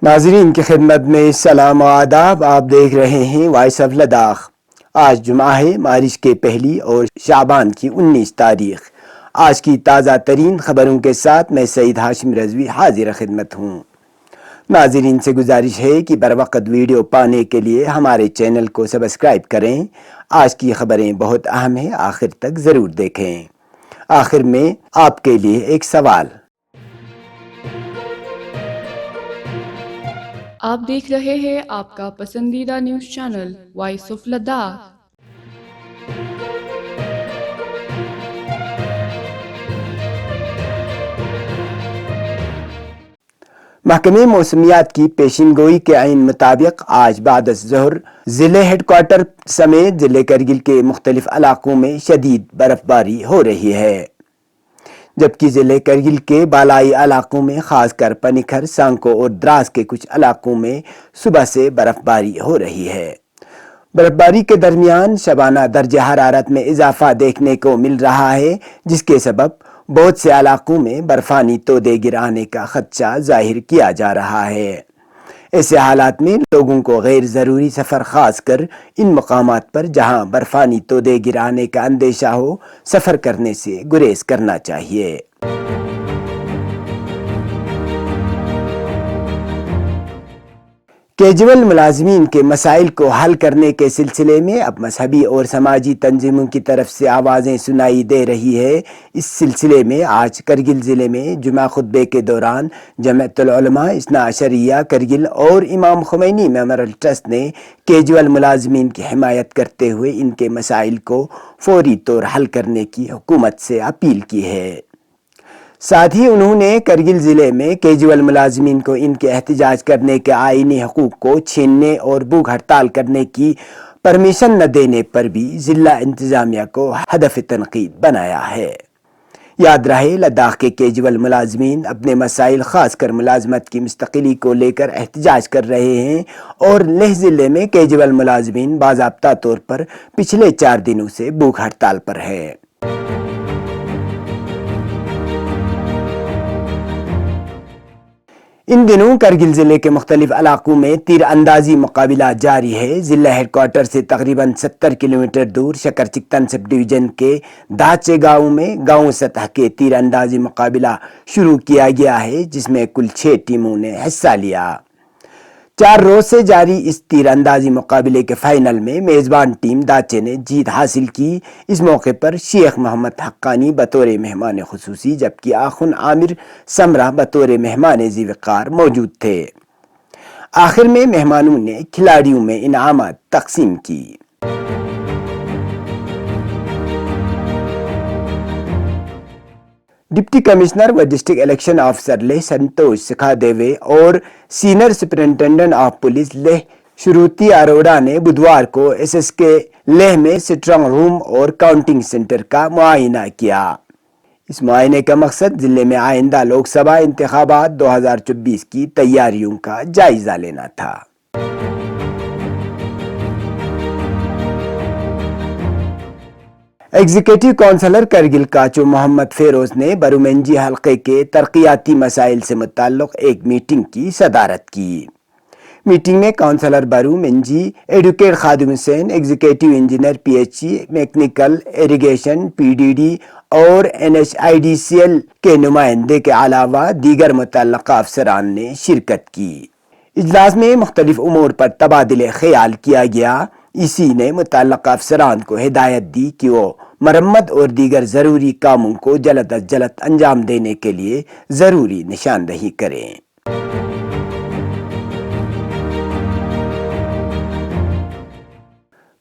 ناظرین کی خدمت میں سلام و آداب. آپ دیکھ رہے ہیں وائس آف لداخ. آج جمعہ ہے، مارچ کے پہلی اور شعبان کی 19 تاریخ. آج کی تازہ ترین خبروں کے ساتھ میں سعید ہاشم رضوی حاضر خدمت ہوں. ناظرین سے گزارش ہے کہ بر وقت ویڈیو پانے کے لیے ہمارے چینل کو سبسکرائب کریں. آج کی خبریں بہت اہم ہیں، آخر تک ضرور دیکھیں. آخر میں آپ کے لیے ایک سوال. آپ دیکھ رہے ہیں آپ کا پسندیدہ news channel voice of Ladakh. محکمہ موسمیات کی پیشین گوئی کے عین مطابق آج بعد الظہر ضلع ہیڈ کوارٹر سمیت ضلع کرگل کے مختلف علاقوں میں شدید برف باری ہو رہی ہے، جبکہ ضلع کرگل کے بالائی علاقوں میں خاص کر پنیکھر، سانکو اور دراس کے کچھ علاقوں میں صبح سے برف باری ہو رہی ہے. برف باری کے درمیان شبانہ درجہ حرارت میں اضافہ دیکھنے کو مل رہا ہے، جس کے سبب بہت سے علاقوں میں برفانی تودے گرانے کا خدشہ ظاہر کیا جا رہا ہے. ایسے حالات میں لوگوں کو غیر ضروری سفر، خاص کر ان مقامات پر جہاں برفانی تودے گرانے کا اندیشہ ہو، سفر کرنے سے گریز کرنا چاہیے. کیجول ملازمین کے مسائل کو حل کرنے کے سلسلے میں اب مذہبی اور سماجی تنظیموں کی طرف سے آوازیں سنائی دے رہی ہے. اس سلسلے میں آج کرگل ضلع میں جمعہ خطبے کے دوران جمعیت العلماء اثنا عشریہ کرگل اور امام خمینی میموریل ٹرسٹ نے کیجول ملازمین کی حمایت کرتے ہوئے ان کے مسائل کو فوری طور حل کرنے کی حکومت سے اپیل کی ہے. ساتھ ہی انہوں نے کرگل ضلع میں کیجول ملازمین کو ان کے احتجاج کرنے کے آئینی حقوق کو چھیننے اور بھوک ہڑتال کرنے کی پرمیشن نہ دینے پر بھی ضلع انتظامیہ کو ہدف تنقید بنایا ہے. یاد رہے، لداخ کے کیجول ملازمین اپنے مسائل، خاص کر ملازمت کی مستقلی کو لے کر احتجاج کر رہے ہیں، اور لیہ ضلع میں کیجول ملازمین باضابطہ طور پر پچھلے 4 دنوں سے بھوک ہڑتال پر ہے. ان دنوں کرگل ضلع کے مختلف علاقوں میں تیر اندازی مقابلہ جاری ہے. ضلع ہیڈ کوارٹر سے تقریباً 70 کلومیٹر دور شکر چکتن سب ڈویژن کے دھاچے گاؤں میں گاؤں سطح کے تیر اندازی مقابلہ شروع کیا گیا ہے، جس میں کل 6 ٹیموں نے حصہ لیا. 4 روز سے جاری اس تیر اندازی مقابلے کے فائنل میں میزبان ٹیم داچے نے جیت حاصل کی. اس موقع پر شیخ محمد حقانی بطور مہمان خصوصی، جبکہ آخن عامر سمرہ بطور مہمان ذی وقار موجود تھے. آخر میں مہمانوں نے کھلاڑیوں میں انعامات تقسیم کی. ڈپٹی کمشنر و district election officer Layyah Santosh Sukhadeve اور senior superintendent of police Layyah Shruti Arora نے بدوار کو ایس ایس کے لیہ میں سٹرانگ روم اور کاؤنٹنگ سینٹر کا معائنہ کیا. اس معائنے کا مقصد ضلع میں آئندہ لوک سبھا انتخابات 2024 کی تیاریوں کا جائزہ لینا تھا. ایگزیکٹو کونسلر کرگل کاچو محمد فیروز نے برومنجی حلقے کے ترقیاتی مسائل سے متعلق ایک میٹنگ کی صدارت کی. میٹنگ میں کونسلر برومنجی، advocate Khadim Hussain, executive engineer P H E, mechanical, irrigation, P D D اور N H I D C L کے نمائندے کے علاوہ دیگر متعلقہ افسران نے شرکت کی. اجلاس میں مختلف امور پر تبادلہ خیال کیا گیا. اسی نے متعلقہ افسران کو ہدایت دی کہ وہ مرمت اور دیگر ضروری کاموں کو جلد از جلد انجام دینے کے لیے ضروری نشاندہی کریں.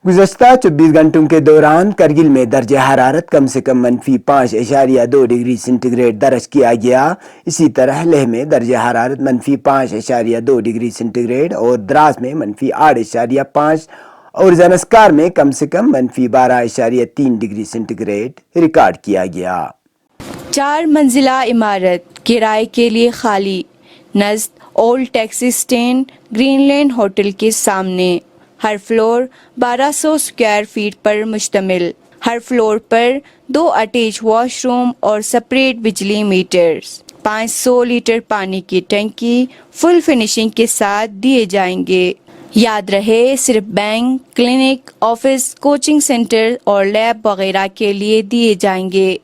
گزشتہ 24 گھنٹوں کے دوران کرگل میں درجہ حرارت کم سے کم -5.2 ڈگری سینٹی گریڈ درج کیا گیا. اسی طرح لیہ میں درجہ حرارت -5.2 ڈگری سینٹی گریڈ اور دراس میں -8.5 اور زنسکار میں کم سے کم -12.3 ڈگری سینٹی گریڈ ریکارڈ کیا گیا. 4 منزلہ عمارت کرائے کے لیے خالی نزد old taxi stand green land hotel کے سامنے. ہر فلور 1200 اسکوائر فیٹ پر مشتمل. ہر فلور پر 2 اٹیچ واش روم اور سپریٹ بجلی میٹرز. 500 لیٹر پانی کی ٹینکی فل فنیشنگ کے ساتھ دیے جائیں گے۔ یاد رہے صرف bank, clinic, office, coaching centre اور لیب وغیرہ کے لیے دیے جائیں گے۔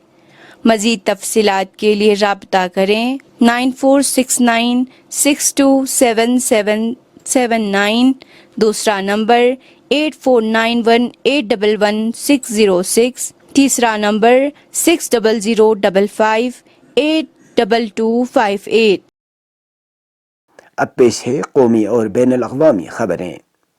مزید تفصیلات کے لیے رابطہ کریں 9469627779، دوسرا نمبر 8491811606، تیسرا نمبر 6005582258۔ اب پیش ہے قومی اور بین الاقوامی خبریں۔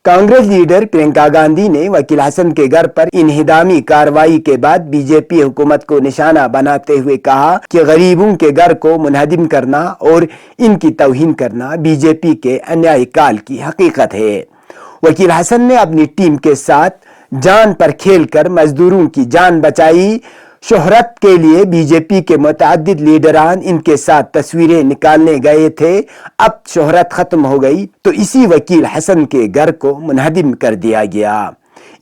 کانگریس لیڈر پرینکا گاندھی نے وکیل حسن کے گھر پر انہدامی کارروائی کے بعد بی جے پی حکومت کو نشانہ بناتے ہوئے کہا کہ غریبوں کے گھر کو منہدم کرنا اور ان کی توہین کرنا بی جے پی کے انیائی کال کی حقیقت ہے۔ وکیل حسن نے اپنی ٹیم کے ساتھ جان پر کھیل کر مزدوروں کی جان بچائی۔ شہرت کے لیے بی جے پی کے متعدد لیڈران ان کے ساتھ تصویریں نکالنے گئے تھے۔ اب شہرت ختم ہو گئی تو اسی وکیل حسن کے گھر کو منہدم کر دیا گیا،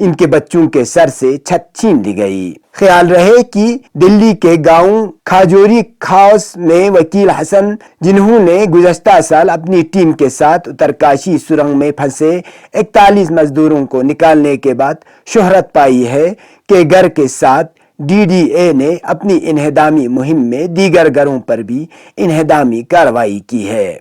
ان کے بچوں کے سر سے چھت چھین لی گئی۔ خیال رہے کہ دلی کے گاؤں کھاجوری کھاس میں وکیل حسن، جنہوں نے گزشتہ سال اپنی ٹیم کے ساتھ اترکاشی سرنگ میں پھنسے 41 مزدوروں کو نکالنے کے بعد شہرت پائی ہے کہ گھر کے ساتھ ڈی ڈی اے نے اپنی انہدامی مہم میں دیگر گھروں پر بھی انہدامی کارروائی کی ہے۔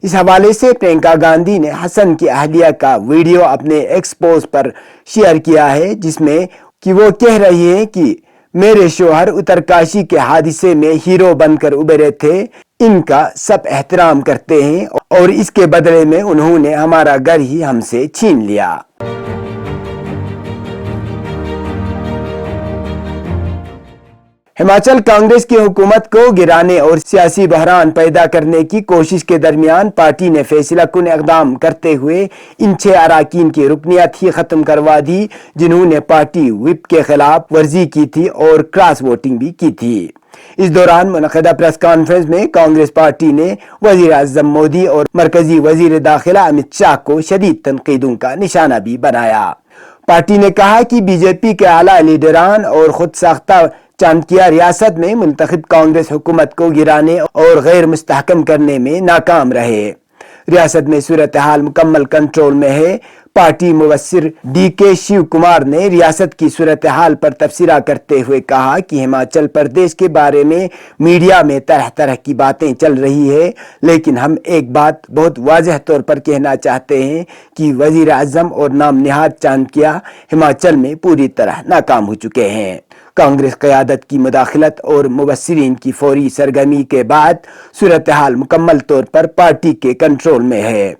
اس حوالے سے پرینکا گاندھی نے حسن کی اہلیہ کا ویڈیو اپنے ایکس پوسٹ پر شیئر کیا ہے، جس میں کہ وہ کہہ رہی ہیں کہ میرے شوہر اترکاشی کے حادثے میں ہیرو بن کر ابھرے تھے، ان کا سب احترام کرتے ہیں اور اس کے بدلے میں انہوں نے ہمارا گھر ہی ہم سے چھین لیا۔ ہماچل کانگریس کی حکومت کو گرانے اور سیاسی بحران پیدا کرنے کی کوشش کے درمیان پارٹی نے فیصلہ کن اقدام کرتے ہوئے ان 6 اراکین کی رکنیت ہی ختم کروا دی، جنہوں نے پارٹی وپ کے خلاف ورزی کی تھی اور کراس ووٹنگ بھی کی تھی۔ اس دوران منعقدہ پریس کانفرنس میں کانگریس پارٹی نے وزیر اعظم مودی اور مرکزی وزیر داخلہ امت شاہ کو شدید تنقیدوں کا نشانہ بھی بنایا۔ پارٹی نے کہا کہ بی جے پی کے اعلیٰ لیڈران اور خود ساختہ چانکیہ ریاست میں منتخب کانگریس حکومت کو گرانے اور غیر مستحکم کرنے میں ناکام رہے۔ ریاست میں صورتحال مکمل کنٹرول میں ہے۔ پارٹی مبصر ڈی کے شیو کمار نے ریاست کی صورتحال پر تبصرہ کرتے ہوئے کہا کہ ہماچل پردیش کے بارے میں میڈیا میں طرح طرح کی باتیں چل رہی ہے، لیکن ہم ایک بات بہت واضح طور پر کہنا چاہتے ہیں کہ وزیر اعظم اور نام نہاد چانکیہ ہماچل میں پوری طرح ناکام ہو چکے ہیں۔ کانگریس قیادت کی مداخلت اور مبصرین کی فوری سرگرمی کے بعد صورتحال مکمل طور پر پارٹی کے کنٹرول میں ہے۔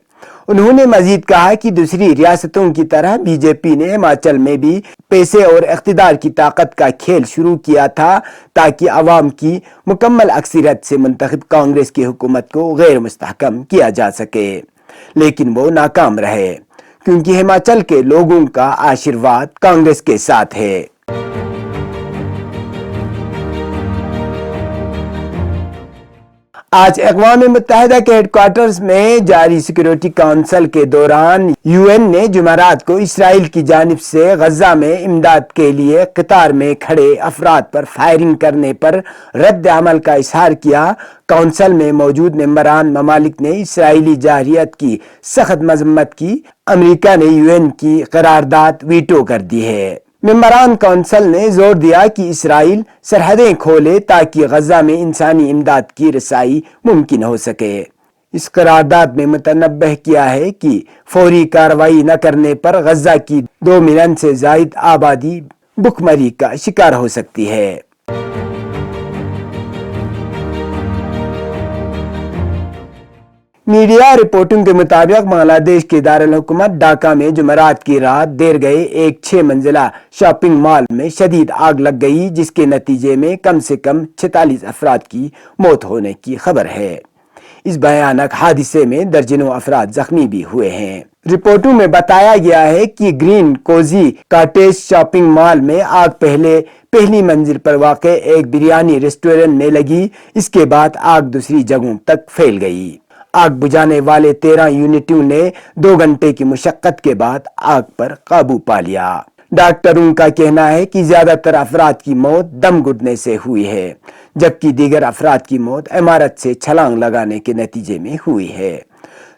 انہوں نے مزید کہا کہ دوسری ریاستوں کی طرح بی جے پی نے ہماچل میں بھی پیسے اور اقتدار کی طاقت کا کھیل شروع کیا تھا تاکہ عوام کی مکمل اکثریت سے منتخب کانگریس کی حکومت کو غیر مستحکم کیا جا سکے، لیکن وہ ناکام رہے کیونکہ ہماچل کے لوگوں کا آشیرواد کانگریس کے ساتھ ہے۔ آج اقوام متحدہ کے ہیڈ کوارٹرز میں جاری سیکیورٹی کونسل کے دوران یو این نے جمعرات کو اسرائیل کی جانب سے غزہ میں امداد کے لیے قطار میں کھڑے افراد پر فائرنگ کرنے پر رد عمل کا اظہار کیا۔ کونسل میں موجود ممبران ممالک نے اسرائیلی جارحیت کی سخت مذمت کی۔ امریکہ نے یو این کی قرارداد ویٹو کر دی ہے۔ ممبران کونسل نے زور دیا کہ اسرائیل سرحدیں کھولے تاکہ غزہ میں انسانی امداد کی رسائی ممکن ہو سکے۔ اس قرارداد میں متنبہ کیا ہے کہ فوری کارروائی نہ کرنے پر غزہ کی 2 ملین سے زائد آبادی بھوک مری کا شکار ہو سکتی ہے۔ میڈیا رپورٹوں کے مطابق بنگلہ دیش کے دارالحکومت ڈھاکہ میں جمعرات کی رات دیر گئے ایک 6 منزلہ شاپنگ مال میں شدید آگ لگ گئی، جس کے نتیجے میں کم سے کم 46 افراد کی موت ہونے کی خبر ہے۔ اس بھیانک حادثے میں درجنوں افراد زخمی بھی ہوئے ہیں۔ رپورٹوں میں بتایا گیا ہے کہ green cosy cottage shopping mall میں آگ پہلی منزل پر واقع ایک بریانی ریسٹورنٹ میں لگی، اس کے بعد آگ دوسری جگہوں تک پھیل گئی۔ آگ بجھانے والے 13 یونٹوں نے 2 گھنٹے کی مشقت کے بعد آگ پر قابو پا لیا۔ ڈاکٹروں کا کہنا ہے کہ زیادہ تر افراد کی موت دم گھٹنے سے ہوئی ہے، جبکہ دیگر افراد کی موت عمارت سے چھلانگ لگانے کے نتیجے میں ہوئی ہے۔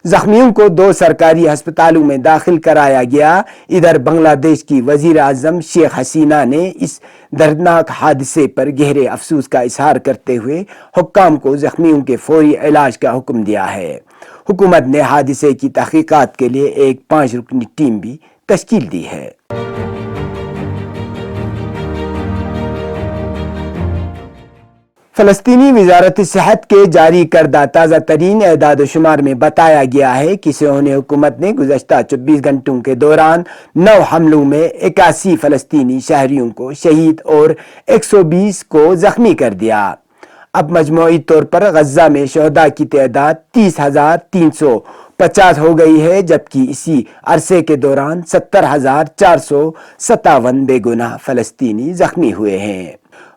زخمیوں کو 2 سرکاری ہسپتالوں میں داخل کرایا گیا۔ ادھر بنگلہ دیش کی وزیر اعظم شیخ حسینہ نے اس دردناک حادثے پر گہرے افسوس کا اظہار کرتے ہوئے حکام کو زخمیوں کے فوری علاج کا حکم دیا ہے۔ حکومت نے حادثے کی تحقیقات کے لیے ایک 5 رکنی ٹیم بھی تشکیل دی ہے۔ فلسطینی وزارت صحت کے جاری کردہ تازہ ترین اعداد و شمار میں بتایا گیا ہے کہ صہیونی حکومت نے گزشتہ 24 گھنٹوں کے دوران 9 حملوں میں 81 فلسطینی شہریوں کو شہید اور 120 کو زخمی کر دیا۔ اب مجموعی طور پر غزہ میں شہداء کی تعداد 30,350 ہو گئی ہے، جبکہ اسی عرصے کے دوران 70,457 بے گناہ فلسطینی زخمی ہوئے ہیں۔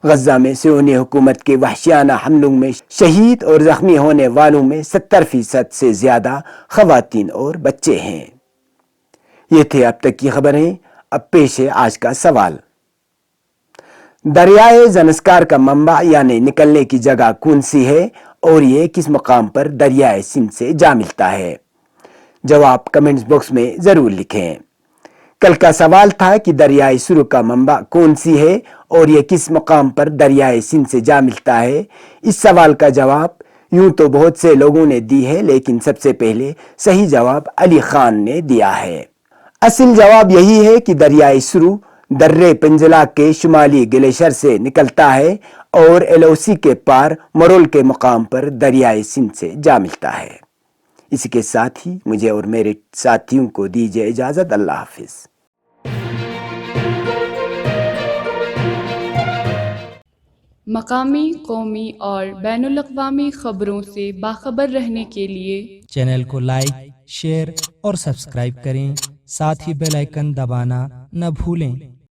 غزہ میں صہیونی حکومت کے وحشیانہ حملوں میں شہید اور زخمی ہونے والوں میں 70% سے زیادہ خواتین اور بچے ہیں۔ یہ تھے اب تک کی خبریں۔ اب پیش ہے آج کا سوال۔ دریائے زنسکار کا منبع یعنی نکلنے کی جگہ کون سی ہے اور یہ کس مقام پر دریائے سندھ سے جا ملتا ہے؟ جواب کمنٹس باکس میں ضرور لکھیں۔ کل کا سوال تھا کہ دریائے سرخ کا منبع کون سی ہے اور یہ کس مقام پر دریائے سندھ سے جا ملتا ہے۔ اس سوال کا جواب یوں تو بہت سے لوگوں نے دی ہے، لیکن سب سے پہلے صحیح جواب علی خان نے دیا ہے۔ اصل جواب یہی ہے کہ دریائے سرخ درے پنجلا کے شمالی گلیشر سے نکلتا ہے اور LOC کے پار مرول کے مقام پر دریائے سندھ سے جا ملتا ہے۔ اسی کے ساتھ ہی مجھے اور میرے ساتھیوں کو دیجیے اجازت۔ اللہ حافظ۔ مقامی، قومی اور بین الاقوامی خبروں سے باخبر رہنے کے لیے چینل کو لائک، شیئر اور سبسکرائب کریں، ساتھ ہی بیل آئیکن دبانا نہ بھولیں۔